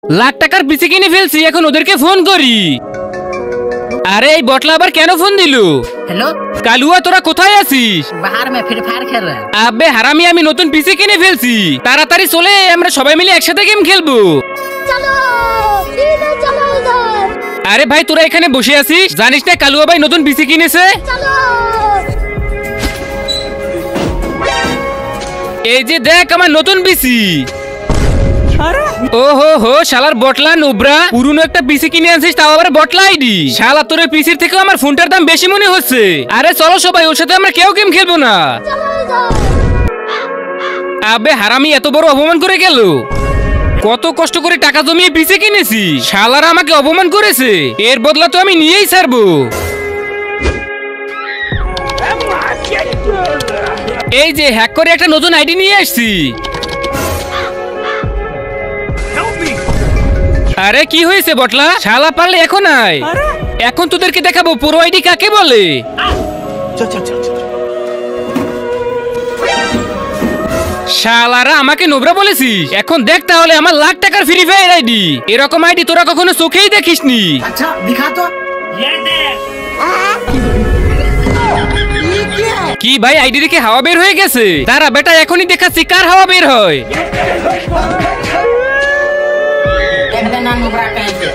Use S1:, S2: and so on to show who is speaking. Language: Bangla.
S1: লাখ টাকার পিসি কিনে ফেলছি, এখন ওদেরকে ফোন করি। আরে এই বটলা আবার কেন ফোন দিল?
S2: हेलो
S1: কালুয়া, তোরা কোথায় আছিস?
S2: बाहर में फ्री फायर खेल रहे हैं।
S1: আবে হারামি, আমি নতুন পিসি কিনে ফেলছি, তাড়াতাড়ি চলে আমরা সবাই মিলে একসাথে গেম খেলবো।
S3: চলো सीधे चलो इधर।
S1: আরে ভাই, তোরা এখানে বসে আছিস, জানিস না কালুয়া ভাই নতুন পিসি কিনেছে?
S3: চলো
S1: এই যে দেখ আমার নতুন পিসি। ওহো হো, শালার বটলা নুবরা, পুরনো একটা পিসি কিনে আনছিস, তাও আবার বটলা আইডি। শালা তোর পিসির থেকে আমার ফোনটার দাম বেশি মনে হচ্ছে। আরে চলো সবাই, ওর সাথে আমরা কেউ গেম খেলবো না।
S3: চলো इधर।
S1: আবে হারামি, এত বড় অপমান করে গেল। কত কষ্ট করে টাকা জমিয়ে পিসি কিনেছি, শালারা আমাকে অপমান করেছে। এর বদলা তো আমি নিয়েই ছাড়বো। এই যে হ্যাক করে একটা নতুন আইডি নিয়ে আসছি। আরে কি হয়েছে বটলা? শালা পারলে এখন আয়, এখন তোদেরকে দেখাবো পুরো আইডি কাকে বলে। শালারা আমাকে নোবরা বলেছিস, এখন দেখ তাহলে আমার লাখ টাকার ফ্রি ফায়ার আইডি। এরকম আইডি তোরা কখনো চোখেই দেখিসনি।
S2: अच्छा दिखा तो।
S1: কি ভাই, আইডি দেখে হাওয়া বের হয়ে গেছে? তারা বেটা এখনই দেখাচ্ছি কার হাওয়া বের হয়।
S2: देख देना नुबरा कहीं पे।